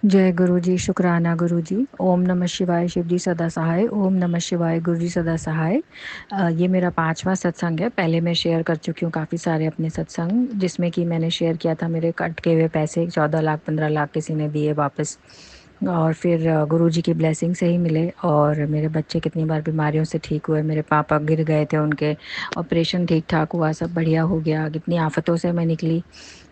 जय गुरु जी, शुक्राना गुरु जी। ओम नमः शिवाय, शिव जी सदा सहाय। ओम नमः शिवाय, गुरु जी सदा सहाय। ये मेरा 5वां सत्संग है। पहले मैं शेयर कर चुकी हूँ काफ़ी सारे अपने सत्संग, जिसमें कि मैंने शेयर किया था मेरे कट के हुए पैसे 14 लाख 15 लाख किसी ने दिए वापस। और फिर गुरु जी की ब्लेसिंग से ही मिले। और मेरे बच्चे कितनी बार बीमारियों से ठीक हुए। मेरे पापा गिर गए थे, उनके ऑपरेशन ठीक ठाक हुआ, सब बढ़िया हो गया। कितनी आफतों से मैं निकली।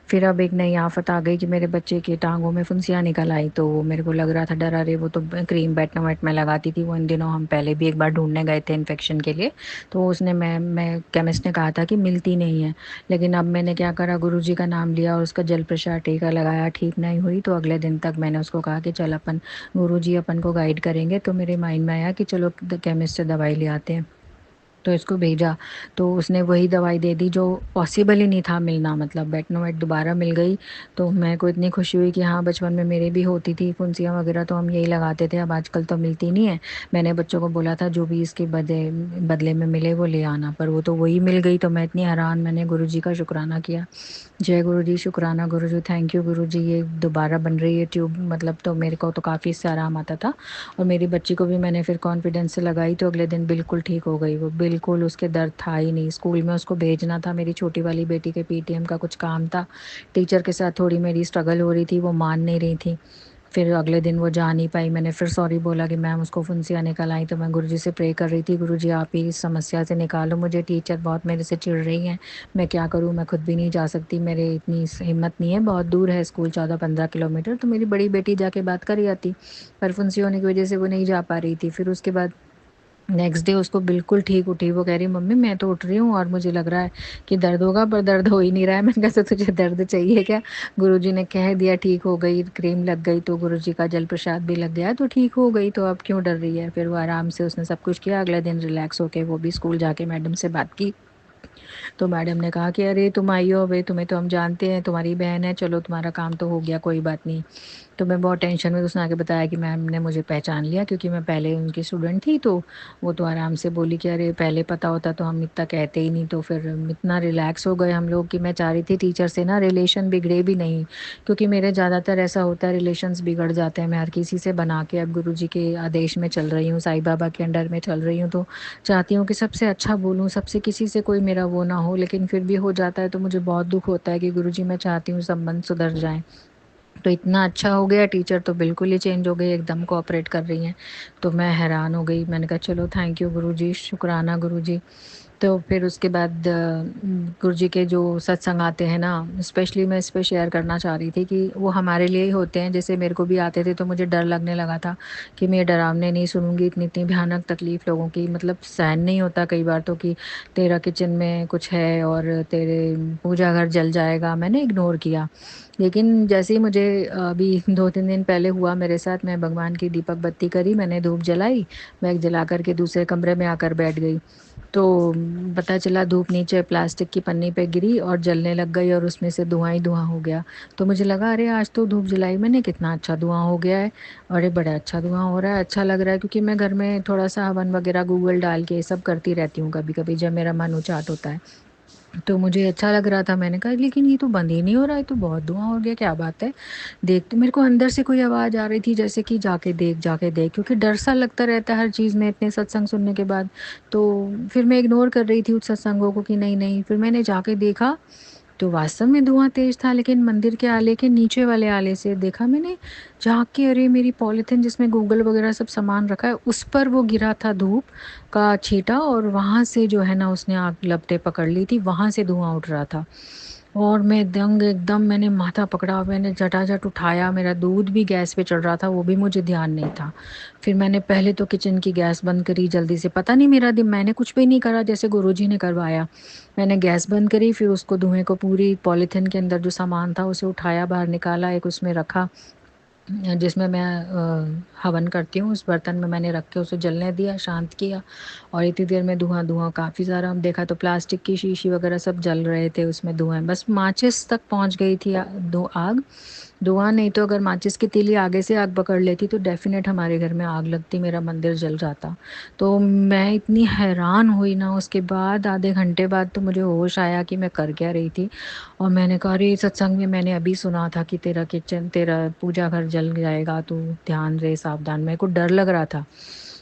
फिर अब एक नई आफत आ गई कि मेरे बच्चे की टांगों में फुंसियाँ निकल आई, तो वो मेरे को लग रहा था डर। अरे वो तो क्रीम बेटनोवेट में लगाती थी वो, इन दिनों हम पहले भी एक बार ढूंढने गए थे इन्फेक्शन के लिए। तो उसने मैं केमिस्ट ने कहा था कि मिलती नहीं है। लेकिन अब मैंने क्या करा, गुरुजी का नाम लिया और उसका जल प्रसाद टीका लगाया, ठीक नहीं हुई तो अगले दिन तक मैंने उसको कहा कि चल अपन, गुरुजी अपन को गाइड करेंगे। तो मेरे माइंड में आया कि चलो केमिस्ट से दवाई ले आते हैं। तो इसको भेजा, तो उसने वही दवाई दे दी जो पॉसिबल ही नहीं था मिलना, मतलब बेटनोवेट दोबारा मिल गई। तो मेरे को इतनी खुशी हुई कि हाँ, बचपन में मेरे भी होती थी फुंसियाँ वगैरह, तो हम यही लगाते थे। अब आजकल तो मिलती नहीं है। मैंने बच्चों को बोला था जो भी इसके बदले बदले में मिले वो ले आना, पर वो तो वही मिल गई। तो मैं इतनी हैरान, मैंने गुरुजी का शुक्राना किया। जय गुरु जी, शुक्राना गुरु जी, थैंक यू गुरु जी। ये दोबारा बन रही है ट्यूब, मतलब तो मेरे को तो काफ़ी इससे आराम आता था। और मेरी बच्ची को भी मैंने फिर कॉन्फिडेंस से लगाई, तो अगले दिन बिल्कुल ठीक हो गई वो। बिल्कुल उसके दर्द था ही नहीं। स्कूल में उसको भेजना था, मेरी छोटी वाली बेटी के पीटीएम का कुछ काम था। टीचर के साथ थोड़ी मेरी स्ट्रगल हो रही थी, वो मान नहीं रही थी। फिर अगले दिन वो जा नहीं पाई। मैंने फिर सॉरी बोला कि मैम उसको फुंसियाँ निकल आई। तो मैं गुरुजी से प्रे कर रही थी, गुरुजी आप ही इस समस्या से निकालो मुझे, टीचर बहुत मेरे से चिढ़ रही हैं। मैं क्या करूँ, मैं खुद भी नहीं जा सकती, मेरे इतनी हिम्मत नहीं है। बहुत दूर है स्कूल, 14-15 किलोमीटर। तो मेरी बड़ी बेटी जाके बात कर ही आती, पर फुंसी होने की वजह से वो नहीं जा पा रही थी। फिर उसके बाद नेक्स्ट डे उसको बिल्कुल ठीक उठी। वो कह रही मम्मी मैं तो उठ रही हूँ और मुझे लग रहा है कि दर्द होगा, पर दर्द हो ही नहीं रहा है। मैंने कहा तो तुझे दर्द चाहिए क्या? गुरुजी ने कह दिया ठीक हो गई, क्रीम लग गई, तो गुरुजी का जल प्रसाद भी लग गया तो ठीक हो गई। तो अब क्यों डर रही है? फिर वो आराम से उसने सब कुछ किया। अगले दिन रिलैक्स होके वो भी स्कूल जाके मैडम से बात की। तो मैडम ने कहा कि अरे तुम आई हो, भाई तुम्हें तो हम जानते हैं, तुम्हारी बहन है, चलो तुम्हारा काम तो हो गया, कोई बात नहीं। तो मैं बहुत टेंशन में, उसने आके बताया कि मैम ने मुझे पहचान लिया क्योंकि मैं पहले उनकी स्टूडेंट थी। तो वो तो आराम से बोली कि अरे पहले पता होता तो हम इतना कहते ही नहीं। तो फिर इतना रिलैक्स हो गए हम लोग कि मैं चाह रही थी टीचर से ना रिलेशन बिगड़े भी नहीं, क्योंकि मेरे ज़्यादातर ऐसा होता है रिलेशंस बिगड़ जाते हैं। मैं हर किसी से बना के अब गुरु जी के आदेश में चल रही हूँ, साईं बाबा के अंडर में चल रही हूँ। तो चाहती हूँ कि सबसे अच्छा बोलूँ, सबसे किसी से कोई मेरा वो ना हो, लेकिन फिर भी हो जाता है। तो मुझे बहुत दुख होता है कि गुरु जी मैं चाहती हूँ संबंध सुधर जाएं। तो इतना अच्छा हो गया, टीचर तो बिल्कुल ही चेंज हो गई, एकदम कोऑपरेट कर रही हैं। तो मैं हैरान हो गई, मैंने कहा चलो थैंक यू गुरुजी, शुक्राना गुरुजी। तो फिर उसके बाद गुरुजी के जो सत्संग आते हैं ना, स्पेशली मैं इस पे शेयर करना चाह रही थी कि वो हमारे लिए ही होते हैं। जैसे मेरे को भी आते थे तो मुझे डर लगने लगा था कि मैं ये डरावने नहीं सुनूंगी, इतनी इतनी भयानक तकलीफ लोगों की, मतलब सहन नहीं होता कई बार तो, कि तेरा किचन में कुछ है और तेरे पूजा घर जल जाएगा। मैंने इग्नोर किया। लेकिन जैसे ही मुझे अभी 2-3 दिन पहले हुआ मेरे साथ, मैं भगवान की दीपक बत्ती करी, मैंने धूप जलाई, मैं जला करके दूसरे कमरे में आकर बैठ गई। तो पता चला धूप नीचे प्लास्टिक की पन्नी पे गिरी और जलने लग गई और उसमें से धुआं ही धुआं हो गया। तो मुझे लगा अरे आज तो धूप जलाई मैंने, कितना अच्छा धुआं हो गया है। अरे बड़ा अच्छा धुआं हो रहा है, अच्छा लग रहा है, क्योंकि मैं घर में थोड़ा सा हवन वगैरह गूगल डाल के ये सब करती रहती हूँ कभी कभी जब मेरा मन उचाट होता है। तो मुझे अच्छा लग रहा था, मैंने कहा लेकिन ये तो बंद ही नहीं हो रहा है, तो बहुत धुआं हो गया, क्या बात है? देखते मेरे को अंदर से कोई आवाज़ आ रही थी जैसे कि जाके देख जाके देख, क्योंकि डर सा लगता रहता है हर चीज़ में इतने सत्संग सुनने के बाद। तो फिर मैं इग्नोर कर रही थी उस सत्संगों को कि नहीं नहीं। फिर मैंने जाके देखा तो वास्तव में धुआं तेज था, लेकिन मंदिर के आले के नीचे वाले आले से देखा मैंने जाके, अरे मेरी पॉलिथीन जिसमें गूगल वगैरह सब सामान रखा है उस पर वो गिरा था धूप का छींटा, और वहां से जो है ना उसने आग लपटें पकड़ ली थी, वहां से धुआं उठ रहा था। और मैं दंग एकदम, मैंने माथा पकड़ा, मैंने झटाझट उठाया, मेरा दूध भी गैस पे चढ़ रहा था, वो भी मुझे ध्यान नहीं था। फिर मैंने पहले तो किचन की गैस बंद करी जल्दी से, पता नहीं मेरा दिन, मैंने कुछ भी नहीं करा, जैसे गुरुजी ने करवाया। मैंने गैस बंद करी, फिर उसको धुएं को पूरी पॉलीथिन के अंदर जो सामान था उसे उठाया, बाहर निकाला, एक उसमें रखा जिसमें मैं हवन करती हूँ, उस बर्तन में मैंने रख के उसे जलने दिया, शांत किया। और इतनी देर में धुआं धुआं काफ़ी सारा हम देखा, तो प्लास्टिक की शीशी वगैरह सब जल रहे थे उसमें धुआं, बस माचिस तक पहुंच गई थी दो आग। धुआँ नहीं तो अगर माचिस की तीली आगे से आग पकड़ लेती तो डेफ़िनेट हमारे घर में आग लगती, मेरा मंदिर जल जाता। तो मैं इतनी हैरान हुई ना, उसके बाद आधे घंटे बाद तो मुझे होश आया कि मैं कर क्या रही थी। और मैंने कहा अरे सत्संग में मैंने अभी सुना था कि तेरा किचन, तेरा पूजा घर जल जाएगा, तू ध्यान रहे, सावधान। मेरे को डर लग रहा था।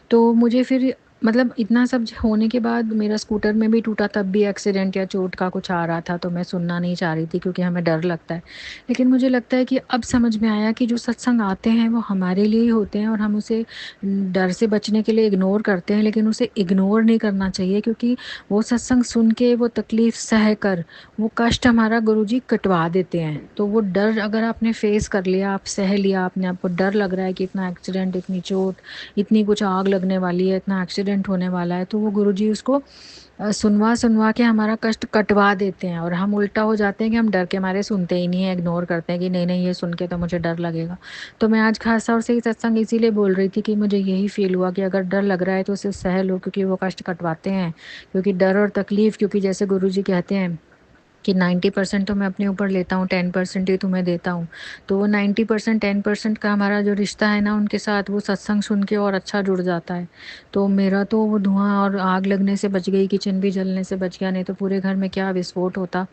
तो मुझे फिर मतलब इतना सब होने के बाद मेरा स्कूटर में भी टूटा, तब भी एक्सीडेंट या चोट का कुछ आ रहा था तो मैं सुनना नहीं चाह रही थी क्योंकि हमें डर लगता है। लेकिन मुझे लगता है कि अब समझ में आया कि जो सत्संग आते हैं वो हमारे लिए ही होते हैं और हम उसे डर से बचने के लिए इग्नोर करते हैं, लेकिन उसे इग्नोर नहीं करना चाहिए क्योंकि वो सत्संग सुन के, वो तकलीफ सह कर, वो कष्ट हमारा गुरुजी कटवा देते हैं। तो वो डर अगर आपने फेस कर लिया, आप सह लिया, आपने, आपको डर लग रहा है कि इतना एक्सीडेंट, इतनी चोट, इतनी कुछ आग लगने वाली है, इतना एक्सीडेंट होने वाला है, तो वो गुरुजी उसको सुनवा सुनवा के हमारा कष्ट कटवा देते हैं। और हम उल्टा हो जाते हैं कि हम डर के मारे सुनते ही नहीं है, इग्नोर करते हैं कि नहीं नहीं ये सुन के तो मुझे डर लगेगा। तो मैं आज खास तौर से ये सत्संग इसीलिए बोल रही थी कि मुझे यही फील हुआ कि अगर डर लग रहा है तो उसे सह लो क्योंकि वो कष्ट कटवाते हैं। क्योंकि डर और तकलीफ, क्योंकि जैसे गुरुजी कहते हैं कि 90% तो मैं अपने ऊपर लेता हूँ, 10% ही तुम्हें देता हूँ। तो वो 90% 10% का हमारा जो रिश्ता है ना उनके साथ, वो सत्संग सुन के और अच्छा जुड़ जाता है। तो मेरा तो वो धुआं और आग लगने से बच गई, किचन भी जलने से बच गया, नहीं तो पूरे घर में क्या विस्फोट होता।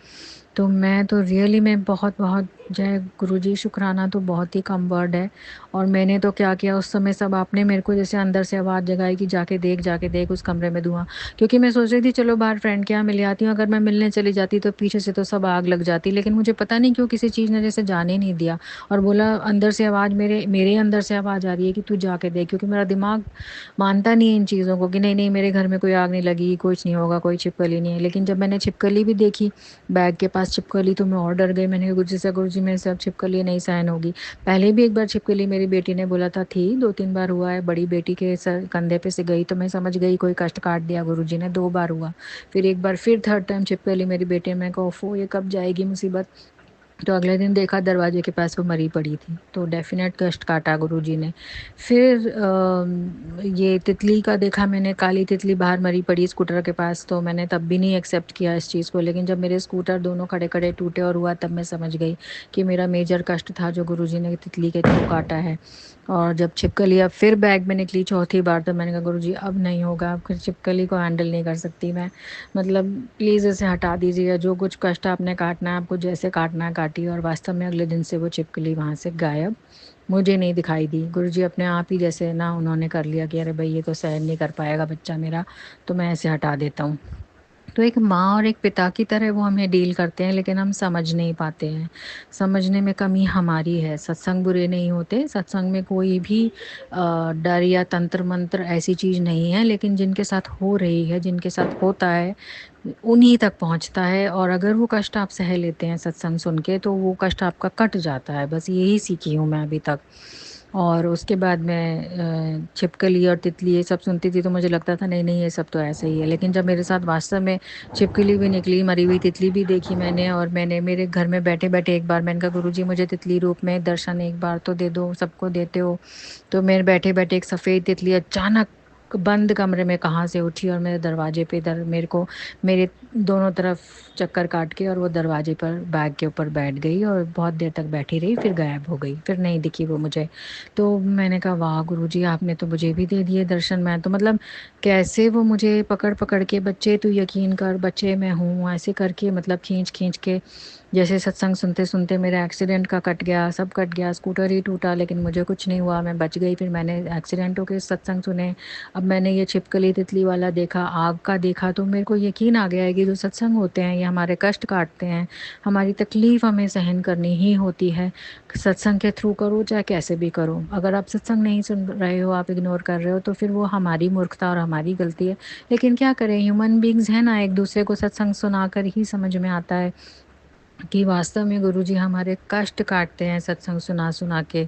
तो मैं तो रियली में बहुत बहुत जय गुरुजी, शुक्राना तो बहुत ही कम वर्ड है। और मैंने तो क्या किया उस समय, सब आपने मेरे को जैसे अंदर से आवाज़ जगाई कि जाके देख उस कमरे में धुआं। क्योंकि मैं सोच रही थी चलो बाहर फ्रेंड के यहाँ मिल आती हूँ, अगर मैं मिलने चली जाती तो पीछे से तो सब आग लग जाती, लेकिन मुझे पता नहीं क्यों किसी चीज़ ने जैसे जाने नहीं दिया। और बोला अंदर से आवाज़, मेरे मेरे अंदर से आवाज़ आ रही है कि तू जाके देख, क्योंकि मेरा दिमाग मानता नहीं है इन चीज़ों को कि नहीं नहीं मेरे घर में कोई आग नहीं लगी, कुछ नहीं होगा, कोई छिपकली नहीं है। लेकिन जब मैंने छिपकली भी देखी बैग के पास छिपकली, तो मैं और डर गई। मैंने कहा गुरुजी से, गुरुजी मेरे से अब छिपकली नहीं सहन होगी। पहले भी एक बार छिपकली मेरी बेटी ने बोला था थी, 2-3 बार हुआ है, बड़ी बेटी के सर कंधे पे से गई तो मैं समझ गई कोई कष्ट काट दिया गुरुजी ने, 2 बार हुआ। फिर एक बार फिर थर्ड टाइम छिपकली मेरी बेटी ने, मैं कहा ओफो ये कब जाएगी मुसीबत। तो अगले दिन देखा दरवाजे के पास वो मरी पड़ी थी, तो डेफ़िनेट कष्ट काटा गुरुजी ने। फिर ये तितली का देखा मैंने, काली तितली बाहर मरी पड़ी स्कूटर के पास, तो मैंने तब भी नहीं एक्सेप्ट किया इस चीज़ को। लेकिन जब मेरे स्कूटर दोनों खड़े-खड़े टूटे और हुआ, तब मैं समझ गई कि मेरा मेजर कष्ट था जो गुरुजी ने तितली के थ्रू काटा है। और जब छिपकली अब फिर बैग में निकली चौथी बार, तो मैंने कहा गुरुजी अब नहीं होगा, अब फिर छिपकली को हैंडल नहीं कर सकती मैं। मतलब प्लीज़ इसे हटा दीजिए, जो कुछ कष्ट आपने काटना है, आपको जैसे काटना है काटिए। और वास्तव में अगले दिन से वो छिपकली वहाँ से गायब, मुझे नहीं दिखाई दी। गुरुजी अपने आप ही जैसे ना उन्होंने कर लिया कि अरे भाई ये तो सहन नहीं कर पाएगा बच्चा मेरा, तो मैं ऐसे हटा देता हूँ। तो एक माँ और एक पिता की तरह वो हमें डील करते हैं, लेकिन हम समझ नहीं पाते हैं। समझने में कमी हमारी है। सत्संग बुरे नहीं होते, सत्संग में कोई भी डर या तंत्र मंत्र ऐसी चीज़ नहीं है, लेकिन जिनके साथ हो रही है, जिनके साथ होता है, उन्हीं तक पहुँचता है। और अगर वो कष्ट आप सह लेते हैं सत्संग सुन के, तो वो कष्ट आपका कट जाता है। बस यही सीखी हूँ मैं अभी तक। और उसके बाद मैं छिपकली और तितली ये सब सुनती थी तो मुझे लगता था नहीं नहीं ये सब तो ऐसे ही है। लेकिन जब मेरे साथ वास्तव में छिपकली भी निकली, मरी हुई तितली भी देखी मैंने, और मैंने मेरे घर में बैठे बैठे एक बार मैंने कहा गुरुजी मुझे तितली रूप में दर्शन एक बार तो दे दो, सबको देते हो। तो मेरे बैठे बैठे एक सफ़ेद तितली अचानक बंद कमरे में कहाँ से उठी और मेरे दरवाजे पे मेरे को, मेरे दोनों तरफ चक्कर काट के, और वो दरवाजे पर बैग के ऊपर बैठ गई और बहुत देर तक बैठी रही, फिर गायब हो गई, फिर नहीं दिखी वो मुझे। तो मैंने कहा वाह गुरुजी आपने तो मुझे भी दे दिए दर्शन। मैं तो मतलब कैसे वो मुझे पकड़ पकड़ के, बच्चे तू यकीन कर, बच्चे मैं हूँ, ऐसे करके मतलब खींच खींच के, जैसे सत्संग सुनते सुनते मेरा एक्सीडेंट का कट गया, सब कट गया, स्कूटर ही टूटा लेकिन मुझे कुछ नहीं हुआ, मैं बच गई। फिर मैंने एक्सीडेंटों के सत्संग सुने, अब मैंने ये छिपकली तितली वाला देखा, आग का देखा, तो मेरे को यकीन आ गया है कि जो सत्संग होते हैं ये हमारे कष्ट काटते हैं, हमारी तकलीफ़ हमें सहन करनी ही होती है। सत्संग के थ्रू करो चाहे कैसे भी करो, अगर आप सत्संग नहीं सुन रहे हो, आप इग्नोर कर रहे हो, तो फिर वो हमारी मूर्खता और हमारी गलती है। लेकिन क्या करें, ह्यूमन बीइंग्स हैं ना, एक दूसरे को सत्संग सुनाकर ही समझ में आता है कि वास्तव में गुरुजी हमारे कष्ट काटते हैं सत्संग सुना सुना के।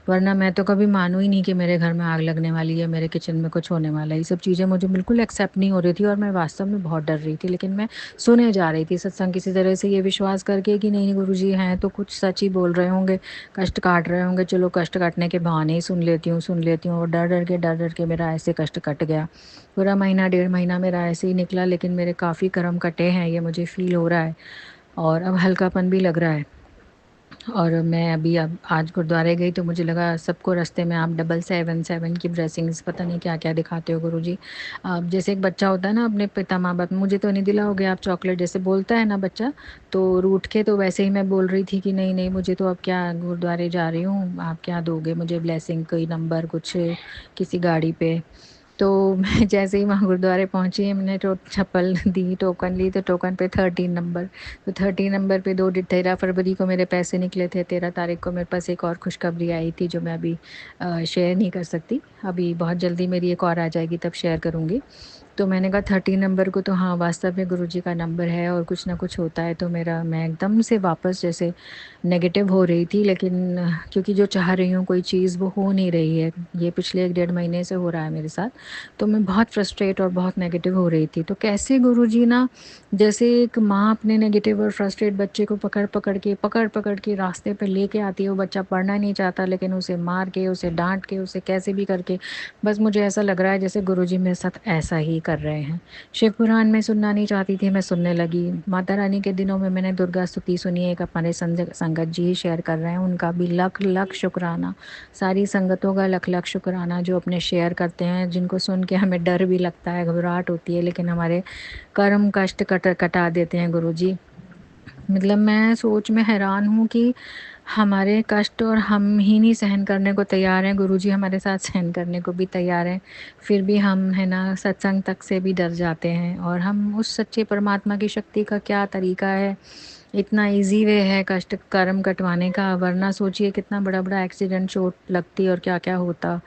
वरना मैं तो कभी मानूँ ही नहीं कि मेरे घर में आग लगने वाली है, मेरे किचन में कुछ होने वाला है। ये सब चीज़ें मुझे बिल्कुल एक्सेप्ट नहीं हो रही थी और मैं वास्तव में बहुत डर रही थी। लेकिन मैं सुने जा रही थी सत्संग किसी तरह से, ये विश्वास करके कि नहीं गुरुजी हैं तो कुछ सच ही बोल रहे होंगे, कष्ट काट रहे होंगे, चलो कष्ट काटने के बहाने ही सुन लेती हूँ। और डर के मेरा ऐसे कष्ट कट गया। पूरा महीना 1.5 महीना मेरा ऐसे ही निकला, लेकिन मेरे काफ़ी कर्म कटे हैं, ये मुझे फ़ील हो रहा है और अब हल्कापन भी लग रहा है। और मैं अभी अब आज गुरुद्वारे गई तो मुझे लगा सबको रास्ते में आप 777 की ब्लेसिंग्स पता नहीं क्या क्या दिखाते हो गुरुजी। अब जैसे एक बच्चा होता है ना अपने पिता माँ बाप, मुझे तो नहीं दिलाओगे आप चॉकलेट, जैसे बोलता है ना बच्चा, तो रूठ के तो वैसे ही मैं बोल रही थी कि नहीं नहीं मुझे तो अब क्या, गुरुद्वारे जा रही हूँ, आप क्या दोगे मुझे ब्लेसिंग, कोई नंबर कुछ किसी गाड़ी पे। तो मैं जैसे ही वहाँ गुरुद्वारे पहुँची, मैंने तो चप्पल दी, टोकन ली, तो टोकन पे 13 नंबर, तो 13 नंबर पे 13 फरवरी को मेरे पैसे निकले थे। 13 तारीख को मेरे पास एक और खुशखबरी आई थी जो मैं अभी शेयर नहीं कर सकती, अभी बहुत जल्दी मेरी एक और आ जाएगी तब शेयर करूँगी। तो मैंने कहा 13 नंबर को तो हाँ वास्तव में गुरुजी का नंबर है और कुछ ना कुछ होता है, तो मेरा मैं एकदम से वापस जैसे नेगेटिव हो रही थी, लेकिन क्योंकि जो चाह रही हूँ कोई चीज़ वो हो नहीं रही है, ये पिछले 1 डेढ़ महीने से हो रहा है मेरे साथ। तो मैं बहुत फ्रस्ट्रेट और बहुत नेगेटिव हो रही थी। तो कैसे गुरुजी ना, जैसे एक माँ अपने नेगेटिव और फ्रस्ट्रेट बच्चे को पकड़ पकड़ के रास्ते पे लेके आती है, वो बच्चा पढ़ना नहीं चाहता लेकिन उसे मार के, उसे डांट के, उसे कैसे भी करके, बस मुझे ऐसा लग रहा है जैसे गुरुजी मेरे साथ ऐसा ही कर रहे हैं। शिव पुराण मैं सुनना नहीं चाहती थी, मैं सुनने लगी। माता रानी के दिनों में मैंने दुर्गा स्तुति सुनी, एक हमारे संगत जी ही शेयर कर रहे हैं, उनका भी लख लख शुक्राना, सारी संगतों का लख लख शुक्राना जो अपने शेयर करते हैं, जिनको सुन के हमें डर भी लगता है, घबराहट होती है, लेकिन हमारे कर्म कष्ट कटा देते हैं गुरुजी। मतलब मैं सोच में हैरान हूँ कि हमारे कष्ट और हम ही नहीं सहन करने को तैयार हैं, गुरुजी हमारे साथ सहन करने को भी तैयार हैं, फिर भी हम है ना सत्संग तक से भी डर जाते हैं। और हम उस सच्चे परमात्मा की शक्ति का क्या तरीका है, इतना इजी वे है कष्ट कर्म कटवाने का, वरना सोचिए कितना बड़ा बड़ा एक्सीडेंट चोट लगती और क्या क्या होता।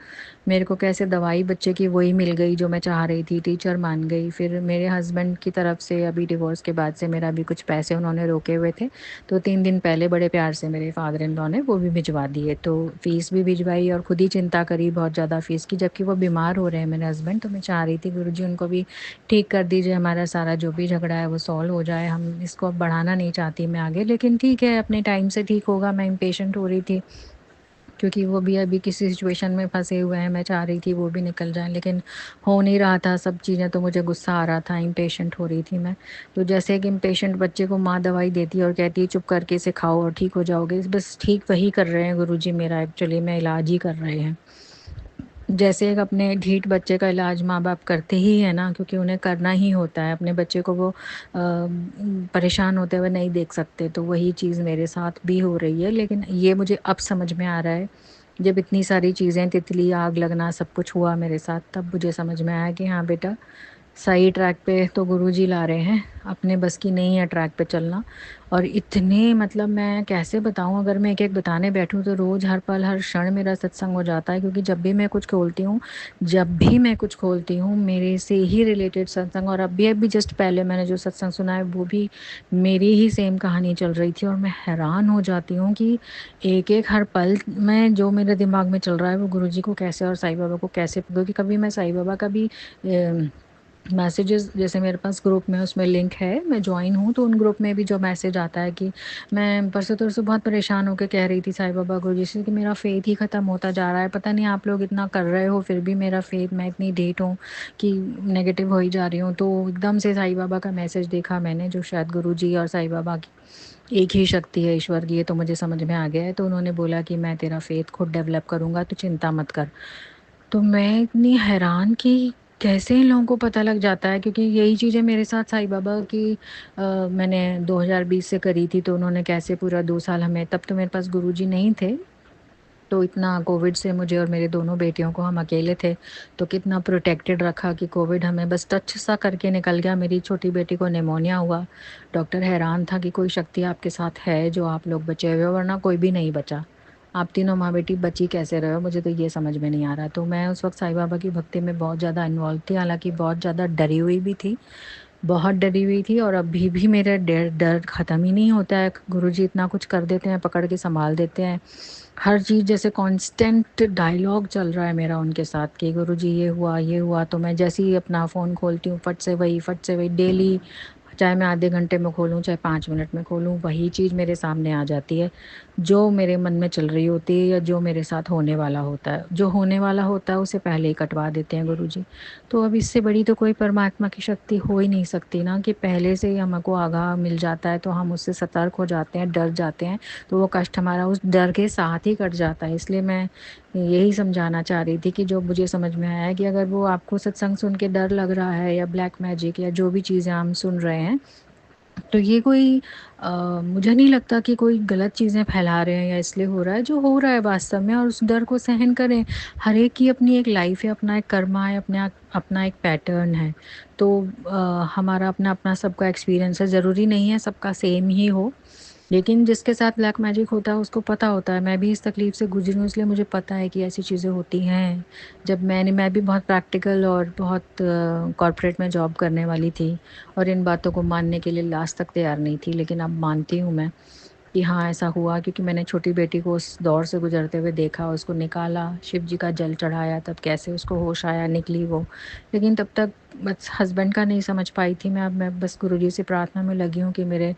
मेरे को कैसे दवाई बच्चे की वही मिल गई जो मैं चाह रही थी, टीचर मान गई। फिर मेरे हस्बैंड की तरफ से अभी डिवोर्स के बाद से मेरा भी कुछ पैसे उन्होंने रोके हुए थे, तो 3 दिन पहले बड़े प्यार से मेरे फादर इन लॉ ने वो भी भिजवा दिए, तो फ़ीस भी भिजवाई और खुद ही चिंता करी बहुत ज़्यादा फ़ीस की, जबकि वो बीमार हो रहे हैं मेरे हस्बैंड। तो मैं चाह रही थी गुरुजी उनको भी ठीक कर दीजिए, हमारा सारा जो भी झगड़ा है वो सॉल्व हो जाए, हम इसको अब बढ़ाना नहीं चाहती मैं आगे, लेकिन ठीक है अपने टाइम से ठीक होगा। मैं इम्पेशेंट हो रही थी क्योंकि वो भी अभी किसी सिचुएशन में फँसे हुए हैं, मैं चाह रही थी वो भी निकल जाएँ, लेकिन हो नहीं रहा था सब चीज़ें, तो मुझे गुस्सा आ रहा था, इम्पेशेंट हो रही थी मैं। तो जैसे एक इम्पेशेंट बच्चे को माँ दवाई देती है और कहती है चुप करके इसे खाओ और ठीक हो जाओगे, बस ठीक वही कर रहे हैं गुरुजी मेरा, एक्चुअली में इलाज ही कर रहे हैं। जैसे एक अपने ढीठ बच्चे का इलाज माँ-बाप करते ही है ना, क्योंकि उन्हें करना ही होता है, अपने बच्चे को वो परेशान होते हुए नहीं देख सकते, तो वही चीज़ मेरे साथ भी हो रही है। लेकिन ये मुझे अब समझ में आ रहा है, जब इतनी सारी चीज़ें, तितली, आग लगना सब कुछ हुआ मेरे साथ, तब मुझे समझ में आया कि हाँ बेटा, सही ट्रैक पे तो गुरुजी ला रहे हैं, अपने बस की नहीं है ट्रैक पे चलना। और इतने मतलब मैं कैसे बताऊँ, अगर मैं एक-एक बताने बैठूँ तो रोज़ हर पल हर क्षण मेरा सत्संग हो जाता है, क्योंकि जब भी मैं कुछ खोलती हूँ मेरे से ही रिलेटेड सत्संग। और अभी-अभी जस्ट पहले मैंने जो सत्संग सुना है वो भी मेरी ही सेम कहानी चल रही थी, और मैं हैरान हो जाती हूँ कि एक-एक हर पल में जो मेरे दिमाग में चल रहा है वो गुरुजी को कैसे और साईं बाबा को कैसे, क्योंकि कभी मैं साईं बाबा का भी मैसेजेस, जैसे मेरे पास ग्रुप में उसमें लिंक है, मैं जॉइन हूँ, तो उन ग्रुप में भी जो मैसेज आता है कि मैं परसों तरसों बहुत परेशान होकर कह रही थी साईं बाबा गुरुजी से कि मेरा फेथ ही ख़त्म होता जा रहा है, पता नहीं आप लोग इतना कर रहे हो फिर भी मेरा फेथ, मैं इतनी ढीठ हूँ कि नेगेटिव हो ही जा रही हूँ। तो एकदम से साईं बाबा का मैसेज देखा मैंने, जो शायद गुरुजी और साईं बाबा की एक ही शक्ति है ईश्वर की, ये तो मुझे समझ में आ गया है। तो उन्होंने बोला कि मैं तेरा फेथ खुद डेवलप करूँगा, तो चिंता मत कर। तो मैं इतनी हैरान कि कैसे इन लोगों को पता लग जाता है, क्योंकि यही चीज़ें मेरे साथ साईं बाबा की मैंने 2020 से करी थी, तो उन्होंने कैसे पूरा 2 साल हमें, तब तो मेरे पास गुरुजी नहीं थे, तो इतना कोविड से मुझे और मेरे दोनों बेटियों को, हम अकेले थे, तो कितना प्रोटेक्टेड रखा कि कोविड हमें बस टच सा करके निकल गया। मेरी छोटी बेटी को निमोनिया हुआ, डॉक्टर हैरान था कि कोई शक्ति आपके साथ है जो आप लोग बचे हुए हो, वरना कोई भी नहीं बचा। आप तीनों माँ बेटी बची कैसे रहे हो, मुझे तो ये समझ में नहीं आ रहा। तो मैं उस वक़्त साईं बाबा की भक्ति में बहुत ज़्यादा इन्वॉल्व थी, हालाँकि बहुत ज़्यादा डरी हुई भी थी, बहुत डरी हुई थी, और अभी भी मेरा डर डर ख़त्म ही नहीं होता है। गुरुजी इतना कुछ कर देते हैं, पकड़ के सँभाल देते हैं। हर चीज़ जैसे कांस्टेंट डायलॉग चल रहा है मेरा उनके साथ कि गुरुजी ये हुआ, तो मैं जैसे ही अपना फ़ोन खोलती हूँ फट से वही डेली चाहे मैं आधे घंटे में खोलूँ, चाहे 5 मिनट में खोलूँ, वही चीज़ मेरे सामने आ जाती है, जो मेरे मन में चल रही होती है या जो मेरे साथ होने वाला होता है। जो होने वाला होता है उसे पहले ही कटवा देते हैं गुरुजी। तो अब इससे बड़ी तो कोई परमात्मा की शक्ति हो ही नहीं सकती ना, कि पहले से ही हमको आगाह मिल जाता है तो हम उससे सतर्क हो जाते हैं, डर जाते हैं, तो वो कष्ट हमारा उस डर के साथ ही कट जाता है। इसलिए मैं यही समझाना चाह रही थी कि जो मुझे समझ में आया है कि अगर वो आपको सत्संग सुन के डर लग रहा है या ब्लैक मैजिक या जो भी चीज़ें हम सुन रहे हैं, तो ये कोई मुझे नहीं लगता कि कोई गलत चीज़ें फैला रहे हैं या इसलिए हो रहा है, जो हो रहा है वास्तव में, और उस डर को सहन करें। हर एक की अपनी एक लाइफ है, अपना एक कर्मा है, अपना एक पैटर्न है। तो हमारा अपना अपना सबका एक्सपीरियंस है, ज़रूरी नहीं है सबका सेम ही हो। लेकिन जिसके साथ ब्लैक मैजिक होता है उसको पता होता है। मैं भी इस तकलीफ़ से गुज़री हूँ, इसलिए मुझे पता है कि ऐसी चीज़ें होती हैं। जब मैं भी बहुत प्रैक्टिकल और बहुत कॉर्पोरेट में जॉब करने वाली थी और इन बातों को मानने के लिए लास्ट तक तैयार नहीं थी। लेकिन अब मानती हूँ मैं कि हाँ, ऐसा हुआ, क्योंकि मैंने छोटी बेटी को उस दौर से गुज़रते हुए देखा, उसको निकाला, शिव जी का जल चढ़ाया, तब कैसे उसको होश आया, निकली वो। लेकिन तब तक बस हस्बैंड का नहीं समझ पाई थी मैं। अब मैं बस गुरुजी से प्रार्थना में लगी हूँ कि मेरे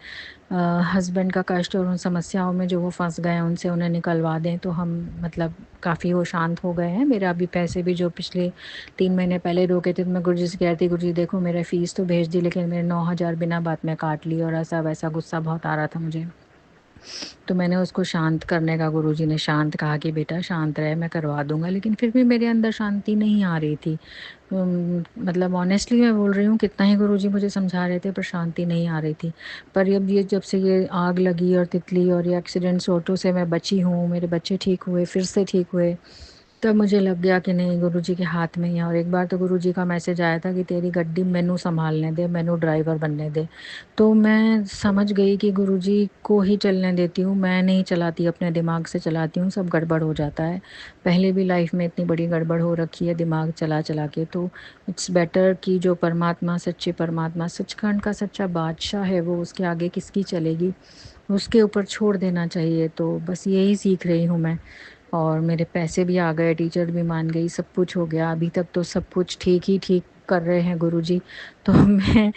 हस्बैंड का कष्ट और उन समस्याओं में जो वो फँस गए हैं, उनसे उन्हें निकलवा दें, तो हम मतलब काफ़ी वो शांत हो गए हैं। मेरा अभी पैसे भी जो पिछले 3 महीने पहले रोके थे, तो मैं गुरुजी से कह रही थी, गुरुजी देखो मेरा फ़ीस तो भेज दी, लेकिन मेरे 9,000 बिना बात में काट लिए, और ऐसा-वैसा गुस्सा बहुत आ रहा था मुझे। तो मैंने उसको शांत करने का, गुरुजी ने शांत कहा कि बेटा शांत रहे, मैं करवा दूँगा, लेकिन फिर भी मेरे अंदर शांति नहीं आ रही थी। मतलब ऑनेस्टली मैं बोल रही हूँ, कितना ही गुरुजी मुझे समझा रहे थे पर शांति नहीं आ रही थी। पर अब ये जब से ये आग लगी और तितली और ये एक्सीडेंट्स ऑटो से मैं बची हूँ, मेरे बच्चे ठीक हुए, फिर से ठीक हुए, तब मुझे लग गया कि नहीं, गुरुजी के हाथ में ही है। और एक बार तो गुरुजी का मैसेज आया था कि तेरी गड्डी मैनू संभालने दे, मैनू ड्राइवर बनने दे। तो मैं समझ गई कि गुरुजी को ही चलने देती हूँ, मैं नहीं चलाती, अपने दिमाग से चलाती हूँ, सब गड़बड़ हो जाता है। पहले भी लाइफ में इतनी बड़ी गड़बड़ हो रखी है दिमाग चला चला के। तो इट्स बेटर कि जो परमात्मा, सच्चे परमात्मा, सचखंड का सच्चा बादशाह है, वो उसके आगे किसकी चलेगी, उसके ऊपर छोड़ देना चाहिए। तो बस यही सीख रही हूँ मैं। और मेरे पैसे भी आ गए, टीचर भी मान गई, सब कुछ हो गया। अभी तक तो सब कुछ ठीक ही ठीक कर रहे हैं गुरुजी। तो मैं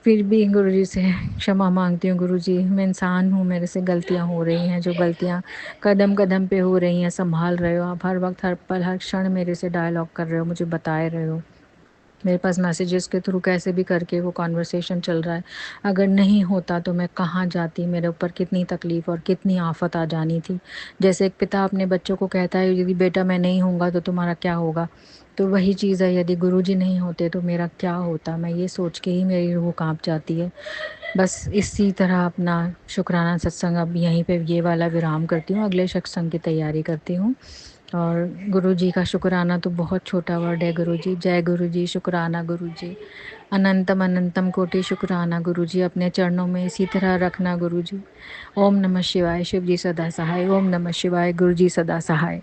फिर भी गुरुजी से क्षमा मांगती हूँ। गुरुजी, मैं इंसान हूँ, मेरे से गलतियाँ हो रही हैं, जो गलतियाँ कदम कदम पे हो रही हैं, संभाल रहे हो आप, हर वक्त, हर पल, हर क्षण मेरे से डायलॉग कर रहे हो, मुझे बताए रहे हो। मेरे पास मैसेजेस के थ्रू कैसे भी करके वो कॉन्वर्सेशन चल रहा है। अगर नहीं होता तो मैं कहाँ जाती, मेरे ऊपर कितनी तकलीफ़ और कितनी आफ़त आ जानी थी। जैसे एक पिता अपने बच्चों को कहता है, यदि बेटा मैं नहीं होऊँगा तो तुम्हारा क्या होगा? तो वही चीज़ है, यदि गुरुजी नहीं होते तो मेरा क्या होता? मैं ये सोच के ही मेरी रूह काँप जाती है। बस इसी तरह अपना शुक्राना सत्संग अब यहीं पे ये वाला विराम करती हूँ, अगले सत्संग की तैयारी करती हूँ। और गुरुजी का शुक्राना तो बहुत छोटा वर्ड है। गुरुजी, जय गुरुजी, शुक्राना गुरुजी, अनंतम अनंतम कोटि शुक्राना गुरुजी, अपने चरणों में इसी तरह रखना गुरुजी। ओम नमः शिवाय, शिव जी सदा सहाय। ओम नमः शिवाय, गुरुजी सदा सहाय।